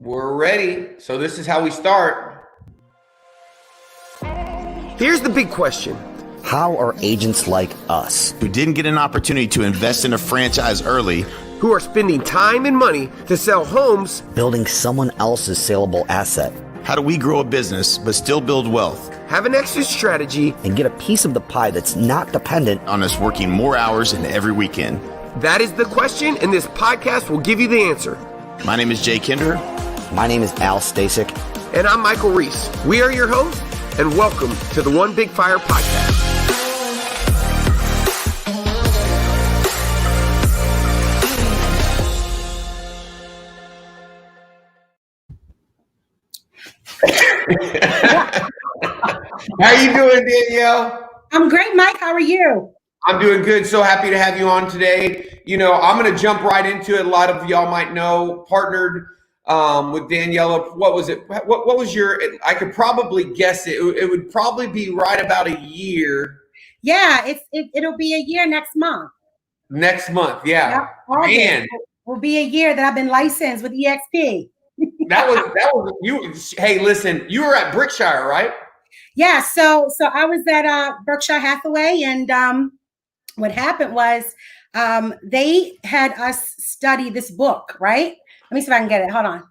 We're ready. So this is how we start. Here's the big question. How are agents like us, who didn't get an opportunity to invest in a franchise early, who are spending time and money to sell homes, building someone else's saleable asset? How do we grow a business but still build wealth? Have an exit strategy, and get a piece of the pie that's not dependent on us working more hours and every weekend? That is the question, and this podcast will give you the answer. My name is Jay Kinder. My name is Al Stasek. And I'm Michael Reese. We are your hosts, and welcome to the One Big Fire podcast. How you doing, Danielle? I'm great, Mike. How are you? I'm doing good. So happy to have you on today. You know, I'm going to jump right into it. A lot of y'all might know, partnered with Danyelle. What was it? What was your? I could probably guess it. It would probably be right about a year. Yeah, it'll be a year next month. Next month, yeah. Yep, man, will be a year that I've been licensed with EXP. that was you. Hey, listen, you were at Berkshire, right? Yeah. So I was at Berkshire Hathaway, and what happened was they had us study this book, right? Let me see if I can get it. Hold on.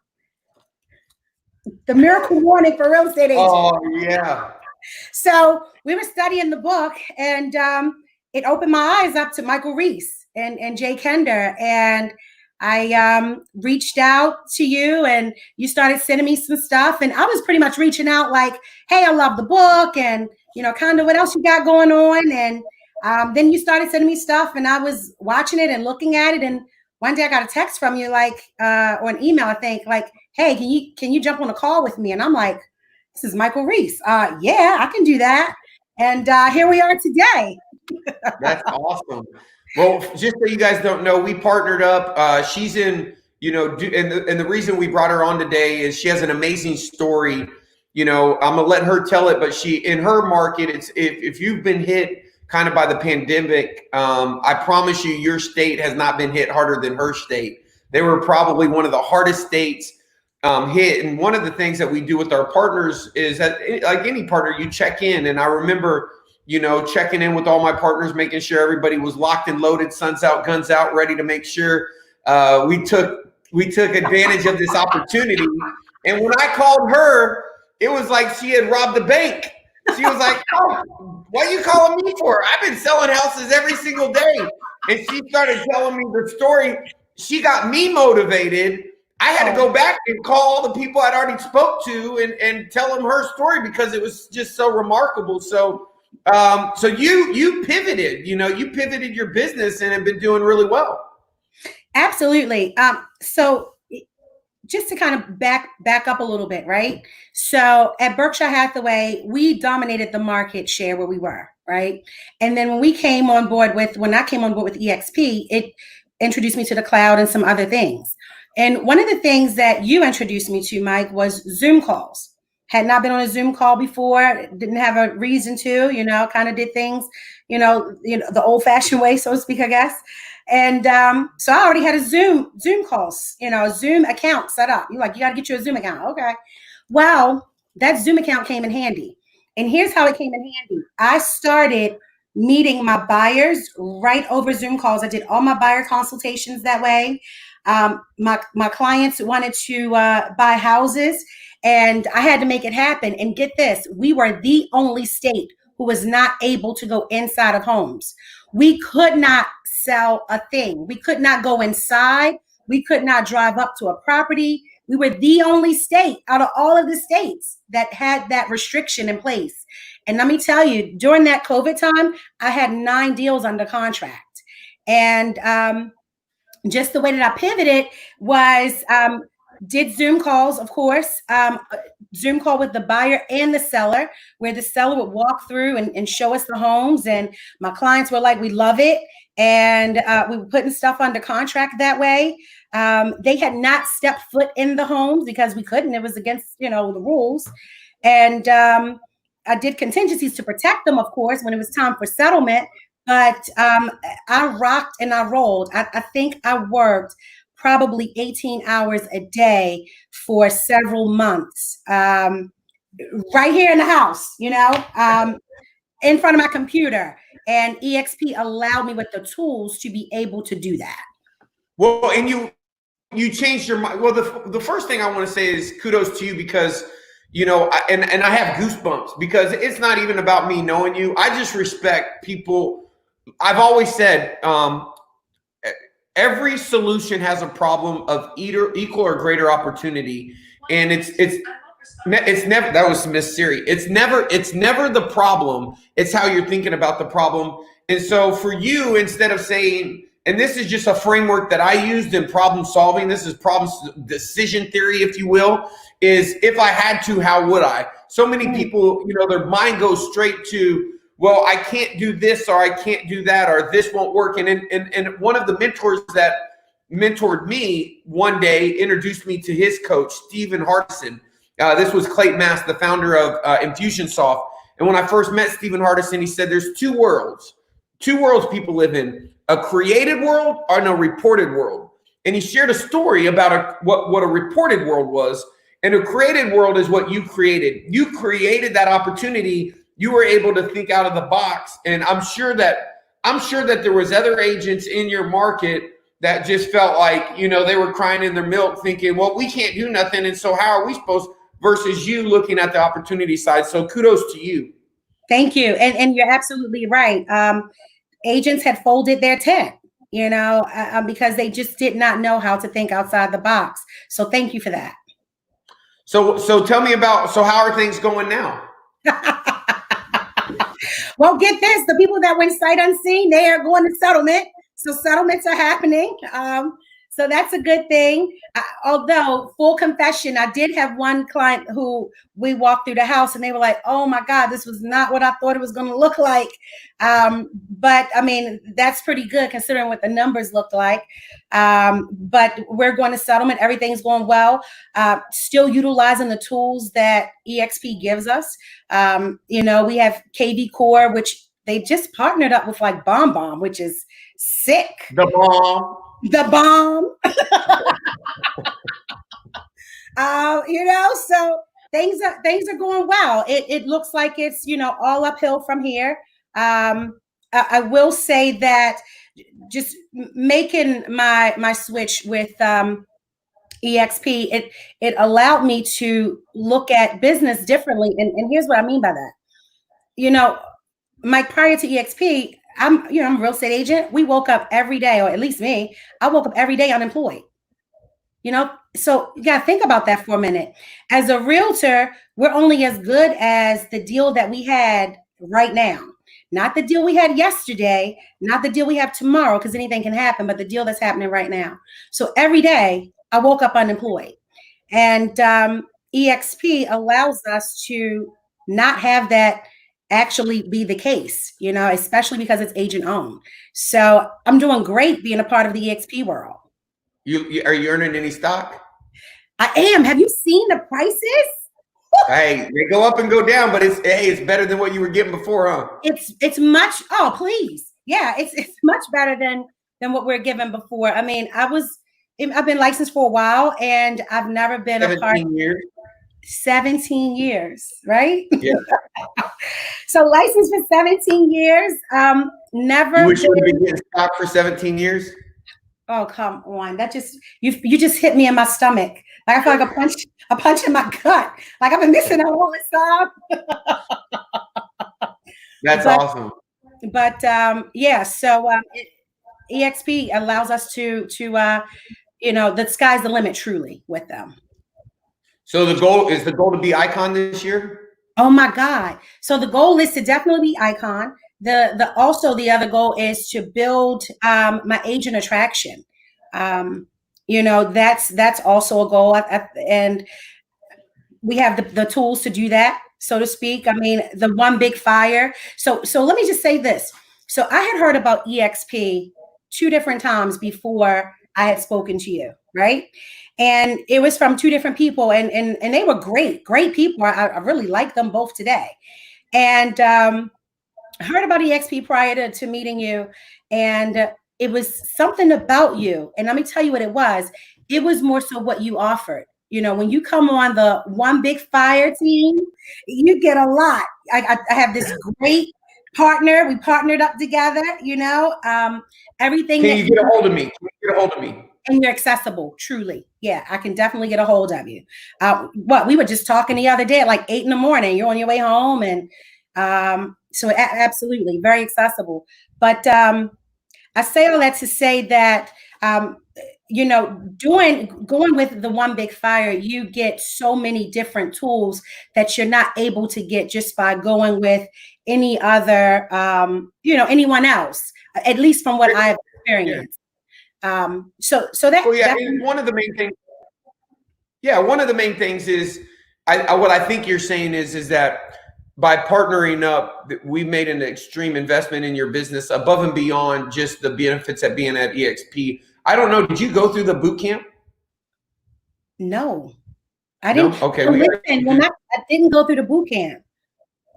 The Miracle Morning for Real Estate Agents. Oh, yeah. So we were studying the book, and it opened my eyes up to Michael Reese and Jay Kinder. And I reached out to you, and you started sending me some stuff. And I was pretty much reaching out like, hey, I love the book, and, you know, kind of what else you got going on. And then you started sending me stuff, and I was watching it and looking at it. And one day I got a text from you, like, or an email, I think, like, hey, can you jump on a call with me? And I'm like, this is Michael Reese. Yeah, I can do that. And here we are today. That's awesome. Well, just so you guys don't know, we partnered up. She's in, you know, and the reason we brought her on today is she has an amazing story. You know, I'm gonna let her tell it, but she, in her market, it's if you've been hit kind of by the pandemic, I promise you, your state has not been hit harder than her state. They were probably one of the hardest states hit. And one of the things that we do with our partners is that, like any partner, you check in. And I remember, you know, checking in with all my partners, making sure everybody was locked and loaded, suns out, guns out, ready to make sure we took advantage of this opportunity. And when I called her, it was like she had robbed the bank. She was like, oh, what are you calling me for? I've been selling houses every single day. And she started telling me the story. She got me motivated. I had to go back and call all the people I'd already spoke to and tell them her story because it was just so remarkable. So you pivoted, you pivoted your business and have been doing really well. Absolutely. So just to kind of back up a little bit, right? So at Berkshire Hathaway, we dominated the market share where we were, right? And then when I came on board with EXP, it introduced me to the cloud and some other things. And one of the things that you introduced me to, Mike, was Zoom calls. Had not been on a Zoom call before, didn't have a reason to, kind of did things, the old fashioned way, so to speak, I guess. And so I already had a Zoom calls, a Zoom account set up. You're like, you got to get you a Zoom account. Okay. Well, that Zoom account came in handy. And here's how it came in handy. I started meeting my buyers right over Zoom calls. I did all my buyer consultations that way. My clients wanted to buy houses, and I had to make it happen. And get this, we were the only state who was not able to go inside of homes. We could not sell a thing. We could not go inside. We could not drive up to a property. We were the only state out of all of the states that had that restriction in place. And let me tell you, during that COVID time, I had 9 deals under contract. And just the way that I pivoted was did Zoom calls, of course, Zoom call with the buyer and the seller, where the seller would walk through and show us the homes. And my clients were like, we love it. And we were putting stuff under contract that way. They had not stepped foot in the homes because we couldn't. It was against, the rules. And I did contingencies to protect them, of course, when it was time for settlement. But I rocked and I rolled. I think I worked probably 18 hours a day for several months, right here in the house, in front of my computer. And EXP allowed me with the tools to be able to do that. Well, and you changed your mind. Well, the first thing I want to say is kudos to you because, and I have goosebumps because it's not even about me knowing you. I just respect people. I've always said every solution has a problem of either equal or greater opportunity. And it's never, that was Miss Siri. It's never the problem. It's how you're thinking about the problem. And so for you, instead of saying, and this is just a framework that I used in problem solving, this is problem decision theory, if you will, is if I had to, how would I? So many people, their mind goes straight to, well, I can't do this or I can't do that or this won't work. And one of the mentors that mentored me one day introduced me to his coach, Stephen Hardison. This was Clayton Mass, the founder of Infusionsoft. And when I first met Stephen Hardison, he said there's two worlds people live in, a created world and a reported world. And he shared a story about what a reported world was. And a created world is what you created. You created that opportunity. You were able to think out of the box. And I'm sure that there was other agents in your market that just felt like, they were crying in their milk thinking, well, we can't do nothing. And so how are we supposed, versus you looking at the opportunity side. So kudos to you. Thank you. And you're absolutely right. Agents had folded their tent, because they just did not know how to think outside the box. So thank you for that. So tell me about, so how are things going now? Well, get this. The people that went sight unseen, they are going to settlement. So settlements are happening. So that's a good thing. Although, full confession, I did have one client who we walked through the house and they were like, oh my God, this was not what I thought it was going to look like. But I mean, that's pretty good considering what the numbers looked like. But we're going to settlement. Everything's going well. Still utilizing the tools that EXP gives us. We have KV Core, which they just partnered up with like Bomb, which is sick. The bomb. So things are going well. It looks like it's, all uphill from here. I will say that just making my switch with EXP, it allowed me to look at business differently. And here's what I mean by that. Mike, prior to EXP, I'm a real estate agent. We woke up every day, or at least me, I woke up every day unemployed. So you got to think about that for a minute. As a realtor, we're only as good as the deal that we had right now. Not the deal we had yesterday, not the deal we have tomorrow, because anything can happen, but the deal that's happening right now. So every day I woke up unemployed. And EXP allows us to not have that actually be the case, especially because it's agent owned. So I'm doing great being a part of the EXP world. Are you earning any stock? I am. Have you seen the prices? Hey, they go up and go down, but it's better than what you were getting before, huh? It's much. Oh, please. Yeah, it's much better than what we're given before. I mean, I've been licensed for a while and I've never been a part of 17 years, right? Yeah. So licensed for 17 years. Never. You wish you would have been getting stock for 17 years? Oh, come on. That just, you just hit me in my stomach. Like I feel like a punch in my gut. Like I've been missing out all this time. That's awesome. But yeah, so EXP allows us to the sky's the limit truly with them. So the goal to be icon this year? Oh my God. So the goal is to definitely be icon. Also the other goal is to build my agent attraction. That's also a goal. And we have the tools to do that, so to speak. I mean, the one big fire. So let me just say this. So I had heard about EXP 2 different times before I had spoken to you, right? And it was from 2 different people, and they were great people. I really like them both today. And I heard about EXP prior to meeting you, and it was something about you. And let me tell you what it was. It was more so what you offered. You know, when you come on the One Big Fire team, you get a lot. I have this great partner. We partnered up together, you know, everything Can that you get a hold of me? Can you get a hold of me? and you're accessible, truly. Yeah, I can definitely get a hold of you. We were just talking the other day at like 8 a.m. You're on your way home. And so absolutely very accessible. But I say all that to say that, you know, going with the One Big Fire, you get so many different tools that you're not able to get just by going with any other, you know, anyone else, at least from what I've experienced. So that, well, yeah, and one of the main things. Yeah, one of the main things is what I think you're saying is that by partnering up, we made an extreme investment in your business above and beyond just the benefits of being at EXP. I don't know. Did you go through the boot camp? No, I didn't. No? Okay. So listen, I didn't go through the boot camp.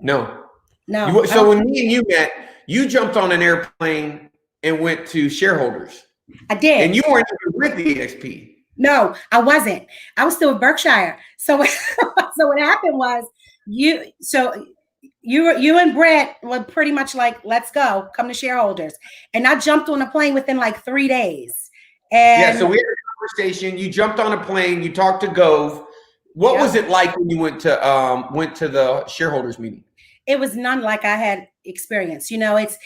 No. No. So when me and you met, you jumped on an airplane and went to shareholders. I did. And you weren't even with the EXP. No, I wasn't. I was still with Berkshire. So, so what happened was you and Brett were pretty much like, let's go, come to shareholders. And I jumped on a plane within like 3 days. And yeah, so we had a conversation. You jumped on a plane, you talked to Gove. What was it like when you went to the shareholders meeting? It was none like I had experienced. You know, it's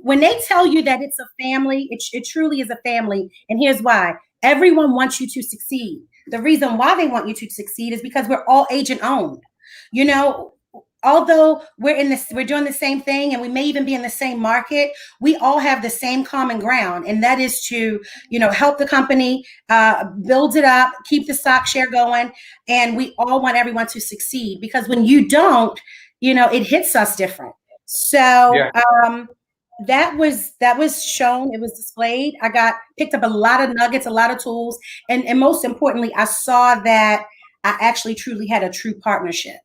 when they tell you that it's a family, it truly is a family. And here's why. Everyone wants you to succeed. The reason why they want you to succeed is because we're all agent owned. You know, although we're doing the same thing and we may even be in the same market, we all have the same common ground. And that is to, you know, help the company, build it up, keep the stock share going. And we all want everyone to succeed, because when you don't, you know, it hits us different. So, that was shown, it was displayed. I picked up a lot of nuggets, a lot of tools. And most importantly, I saw that I actually truly had a true partnership.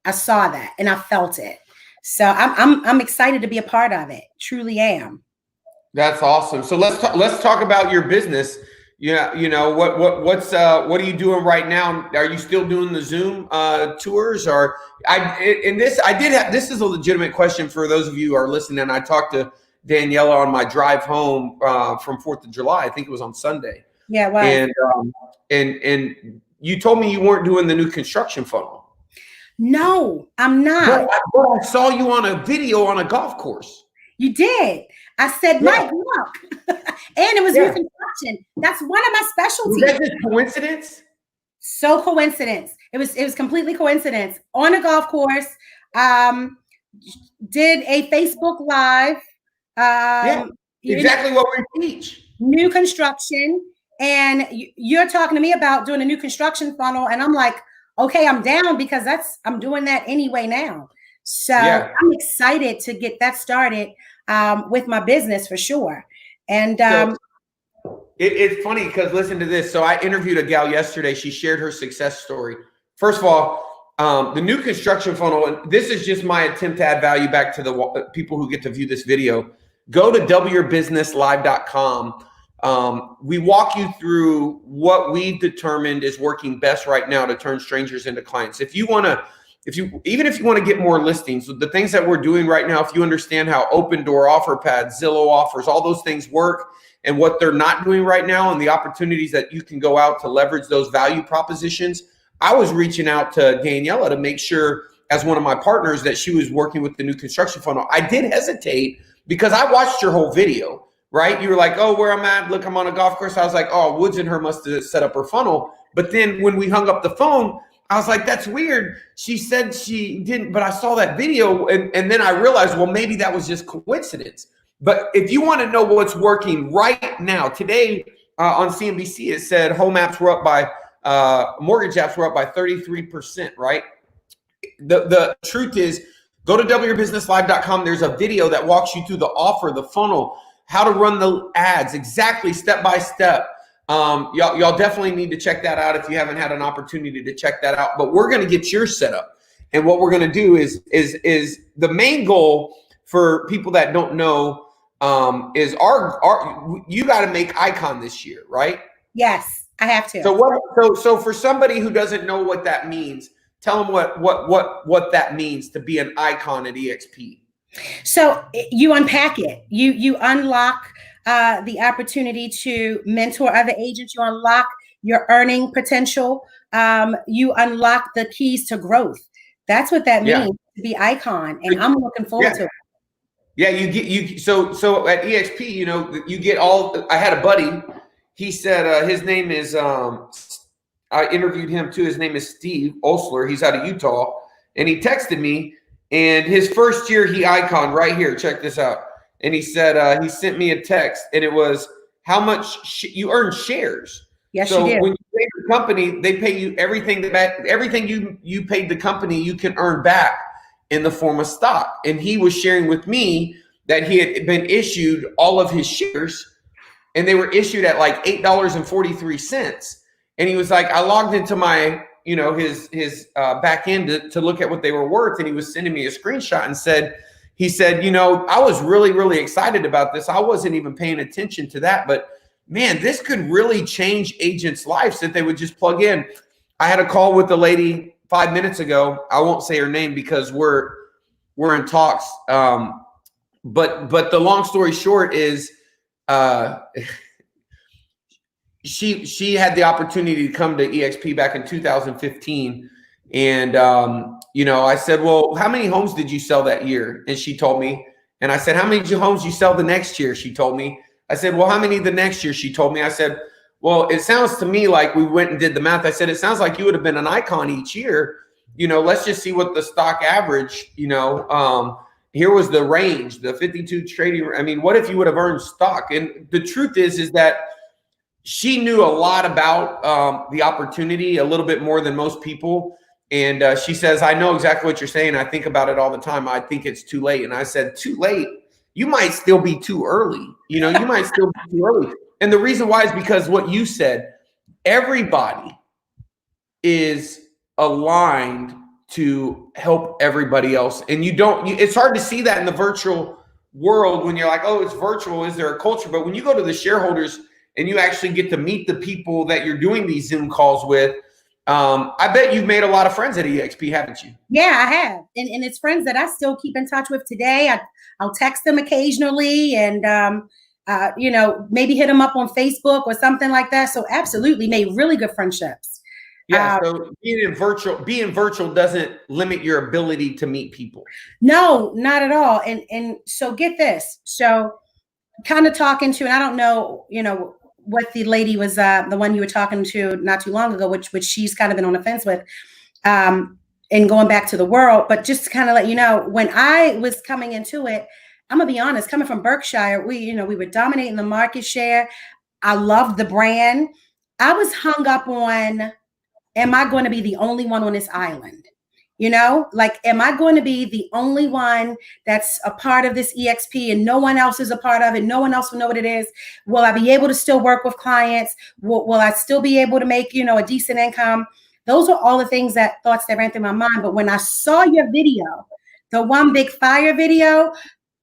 I saw that and I felt it. So I'm excited to be a part of it. Truly am. That's awesome. So let's talk about your business. Yeah, you know, what are you doing right now? Are you still doing the Zoom tours? Or this is a legitimate question for those of you who are listening. I talked to Danyelle on my drive home from 4th of July. I think it was on Sunday. Yeah, wow. And you told me you weren't doing the new construction funnel. No, I'm not. Well, I saw you on a video on a golf course. You did. I said, Mike, look. And it was new construction. That's one of my specialties. Was that just coincidence? So coincidence. It was completely coincidence. On a golf course, did a Facebook Live. Exactly what we teach. New construction. And you're talking to me about doing a new construction funnel. And I'm like, okay, I'm down, because I'm doing that anyway now. So I'm excited to get that started with my business for sure. And it's funny because listen to this. So I interviewed a gal yesterday. She shared her success story. First of all, the new construction funnel, and this is just my attempt to add value back to the people who get to view this video. Go to doubleyourbusinesslive.com. We walk you through what we've determined is working best right now to turn strangers into clients. Even if you want to get more listings, the things that we're doing right now, if you understand how Open Door, Offer Pad, Zillow offers, all those things work, and what they're not doing right now, and the opportunities that you can go out to leverage those value propositions. I was reaching out to Daniela to make sure, as one of my partners, that she was working with the new construction funnel. I did hesitate because I watched your whole video, right? You were like, oh, where I'm at, look, I'm on a golf course. I was like, oh, Woods and her must have set up her funnel. But then when we hung up the phone, I was like, that's weird. She said she didn't, but I saw that video. And then I realized, well, maybe that was just coincidence. But if you want to know what's working right now, today on CNBC, it said home apps were up by, mortgage apps were up by 33%, right? The truth is, go to doubleyourbusinesslive.com. There's a video that walks you through the offer, the funnel, how to run the ads, exactly step by step. Y'all definitely need to check that out if you haven't had an opportunity to check that out. But we're going to get yours set up. And what we're going to do is the main goal for people that don't know is our you got to make icon this year, right? Yes, I have to. So for somebody who doesn't know what that means, tell them what that means to be an icon at EXP. So you unpack it. You unlock the opportunity to mentor other agents. You unlock your earning potential. You unlock the keys to growth. That's what that means to be icon, and I'm looking forward to it. Yeah, so at EXP, you get all. I had a buddy. He said his name is. I interviewed him too. His name is Steve Osler. He's out of Utah, and he texted me. And his first year, he iconed right here. Check this out. And he said he sent me a text, and it was how much you earn shares. Yes, so you do. When you pay the company, they pay you everything you paid the company, you can earn back in the form of stock. And he was sharing with me that he had been issued all of his shares, and they were issued at like $8.43. And he was like, I logged into my his back end to look at what they were worth, and he was sending me a screenshot and said, I was really, really excited about this. I wasn't even paying attention to that, but man, this could really change agents' lives if they would just plug in. I had a call with the lady 5 minutes ago. I won't say her name because we're in talks. But the long story short is she had the opportunity to come to EXP back in 2015. And, I said, well, how many homes did you sell that year? And she told me. And I said, how many homes you sell the next year? She told me. I said, well, how many the next year? She told me. I said, well, it sounds to me like we went and did the math. I said, it sounds like you would have been an icon each year. Let's just see what the stock average, here was the range, the 52 trading. I mean, what if you would have earned stock? And the truth is that she knew a lot about the opportunity, a little bit more than most people. And she says, I know exactly what you're saying. I think about it all the time. I think it's too late. And I said, too late? You might still be too early. You might still be too early. And the reason why is because what you said, everybody is aligned to help everybody else. And it's hard to see that in the virtual world when you're like, oh, it's virtual. Is there a culture? But when you go to the shareholders and you actually get to meet the people that you're doing these Zoom calls with, I bet you've made a lot of friends at EXP, haven't you? Yeah, I have. And it's friends that I still keep in touch with today. I'll text them occasionally and, maybe hit them up on Facebook or something like that. So absolutely made really good friendships. Yeah. So being virtual doesn't limit your ability to meet people. No, not at all. And so get this. So kind of talking to, and I don't know, what the lady was, the one you were talking to not too long ago, which she's kind of been on the fence with, and going back to the world. But just to kind of let you know, when I was coming into it, I'm gonna be honest, coming from Berkshire, we were dominating the market share. I loved the brand. I was hung up on, am I going to be the only one on this island? Am I going to be the only one that's a part of this EXP and no one else is a part of it? No one else will know what it is. Will I be able to still work with clients? Will I still be able to make, a decent income? Those are all the thoughts that ran through my mind. But when I saw your video, the One Big Fire video,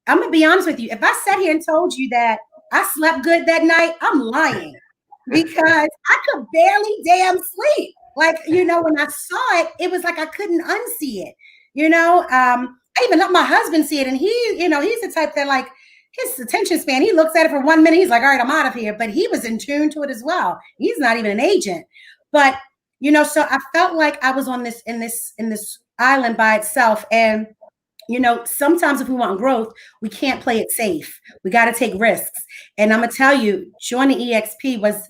I'm going to be honest with you. If I sat here and told you that I slept good that night, I'm lying because I could barely damn sleep. When I saw it, it was like I couldn't unsee it. I even let my husband see it. And he, he's the type that like his attention span, he looks at it for 1 minute. He's like, all right, I'm out of here. But he was in tune to it as well. He's not even an agent. But, so I felt like I was on this in this island by itself. And sometimes if we want growth, we can't play it safe. We got to take risks. And I'm gonna tell you, joining EXP was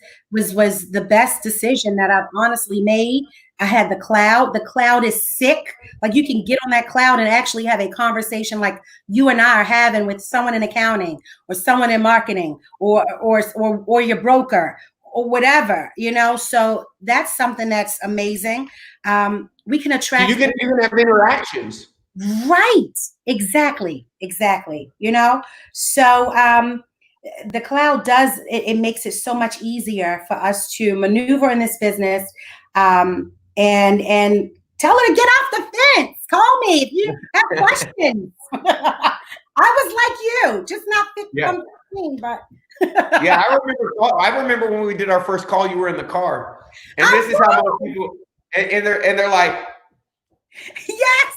the best decision that I've honestly made. I had the cloud. The cloud is sick. Like you can get on that cloud and actually have a conversation like you and I are having with someone in accounting or someone in marketing or your broker or whatever, So that's something that's amazing. We can attract. You can have interactions. Right. Exactly. So the cloud does, it makes it so much easier for us to maneuver in this business and tell her to get off the fence. Call me if you have questions. I was like you, just not 15, but Yeah, I remember when we did our first call, you were in the car. And this is how most people and they're like, yes.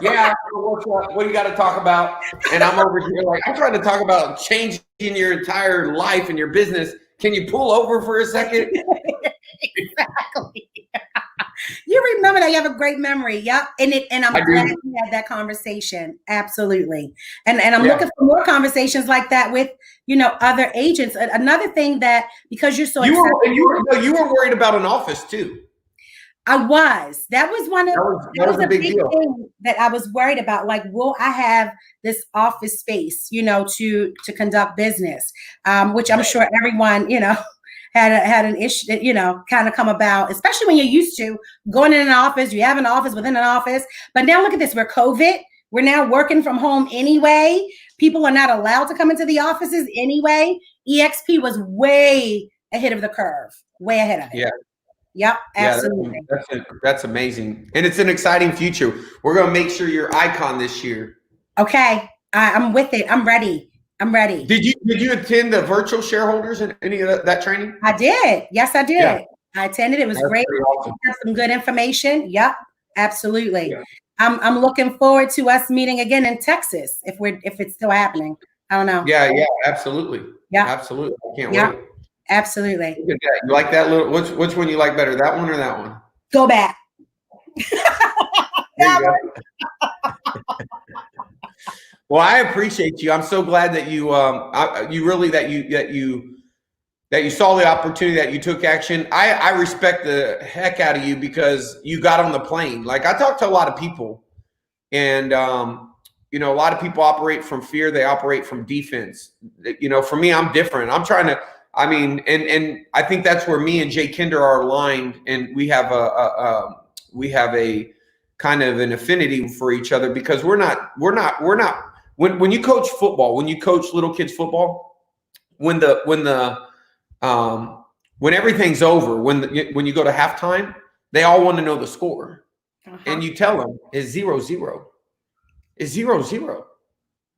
yeah, what do you got to talk about? And I'm over here like, I'm trying to talk about changing your entire life and your business. Can you pull over for a second? Exactly. You remember that. You have a great memory. Yep. And I'm glad we had that conversation. Absolutely. And I'm looking for more conversations like that with, other agents. Another thing that, because you're so you were worried about an office too. I was. That was one of that was a big deal thing that I was worried about. Like, will I have this office space, to conduct business? Which I'm sure everyone, had an issue, kind of come about, especially when you're used to going in an office, you have an office within an office. But now look at this, we're COVID. We're now working from home anyway. People are not allowed to come into the offices anyway. EXP was way ahead of the curve, way ahead of it. Yeah. Yep, absolutely. Yeah, that's amazing. And it's an exciting future. We're going to make sure you're icon this year. Okay. I'm with it. I'm ready. Did you attend the virtual shareholders and any of that training? I did. Yes, I did. Yeah. I attended. It was great. Awesome. Some good information. Yep, absolutely. Yeah. I'm looking forward to us meeting again in Texas if it's still happening. I don't know. Yeah, absolutely. Yeah, absolutely. I can't wait. Absolutely. You like that little? Which one you like better, that one or that one? Go back. That one. Well, I appreciate you. I'm so glad that you saw the opportunity, that you took action. I respect the heck out of you because you got on the plane. Like, I talk to a lot of people, and a lot of people operate from fear. They operate from defense. For me, I'm different. I'm trying to. And I think that's where me and Jay Kinder are aligned, and we have a kind of an affinity for each other because we're not when you coach football, when you coach little kids football, when everything's over, when you go to halftime, they all want to know the score, and you tell them it's 0-0, it's 0-0.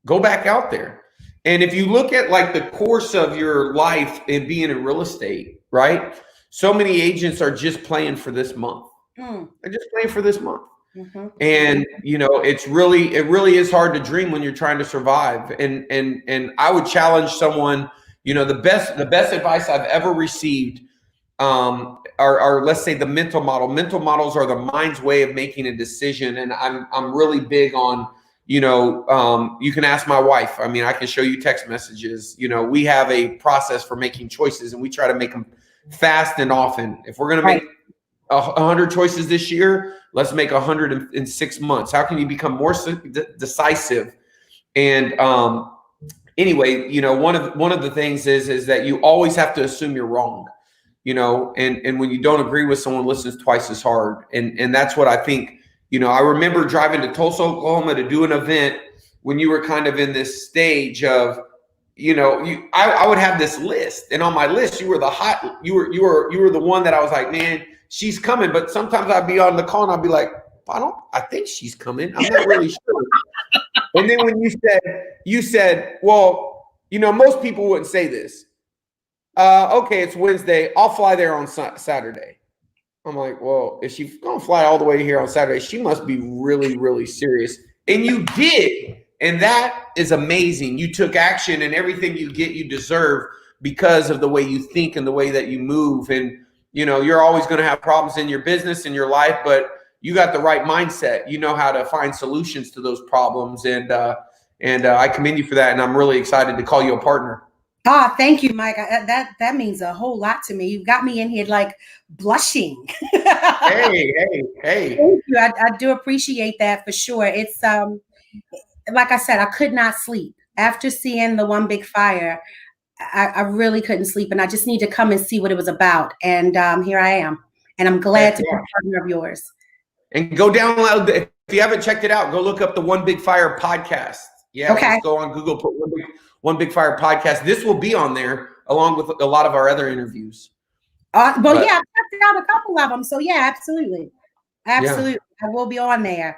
Go back out there. And if you look at like the course of your life and being in real estate, right? So many agents are just playing for this month. They're just playing for this month. Mm-hmm. And it really is hard to dream when you're trying to survive. And I would challenge someone, the best advice I've ever received are let's say the mental model. Mental models are the mind's way of making a decision. And I'm really big on, you can ask my wife. I mean, I can show you text messages. We have a process for making choices, and we try to make them fast and often. If we're going to make 100 choices this year, let's make 100 in 6 months. How can you become more decisive? And anyway, one of the things is that you always have to assume you're wrong. And when you don't agree with someone, listen twice as hard. And that's what I think. I remember driving to Tulsa, Oklahoma to do an event when you were kind of in this stage of, I would have this list, and on my list, you were the one that I was like, man, she's coming. But sometimes I'd be on the call and I'd be like, I think she's coming. I'm not really sure. And then when you said, well, most people wouldn't say this. Okay, it's Wednesday. I'll fly there on Saturday. I'm like, well, if she's going to fly all the way here on Saturday, she must be really, really serious. And you did. And that is amazing. You took action, and everything you get, you deserve because of the way you think and the way that you move. And, you're always going to have problems in your business, in your life, but you got the right mindset. You know how to find solutions to those problems. And I commend you for that. And I'm really excited to call you a partner. Oh, thank you, Mike. That means a whole lot to me. You've got me in here like blushing. Hey. Thank you. I do appreciate that for sure. It's like I said, I could not sleep after seeing the One Big Fire. I really couldn't sleep, and I just need to come and see what it was about. And here I am, and I'm glad to be a partner of yours. And go download. If you haven't checked it out, go look up the One Big Fire podcast. Yeah, okay. Just go on Google, put One Big Fire podcast. This will be on there along with a lot of our other interviews. Yeah, I've checked out a couple of them. So yeah, absolutely. Yeah. I will be on there.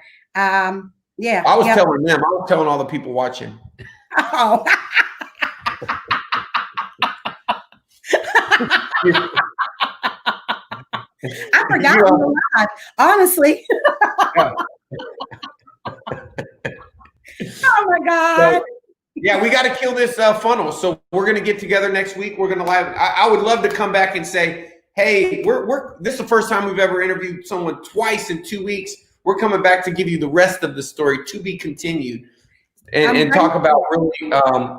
Yeah. I was Yep. telling them. I was telling all the people watching. Oh. I forgot we were live, honestly. Oh my God. So, yeah, we got to kill this funnel. So we're going to get together next week. We're going to live. I would love to come back and say, hey, this is the first time we've ever interviewed someone twice in 2 weeks. We're coming back to give you the rest of the story to be continued and talk about really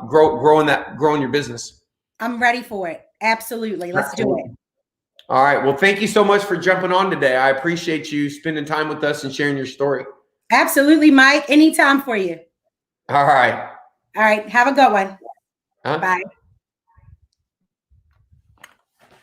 growing your business. I'm ready for it. Absolutely. Let's do it. All right. Well, thank you so much for jumping on today. I appreciate you spending time with us and sharing your story. Absolutely, Mike. Anytime for you. All right. All right. Have a good one. Huh? Bye.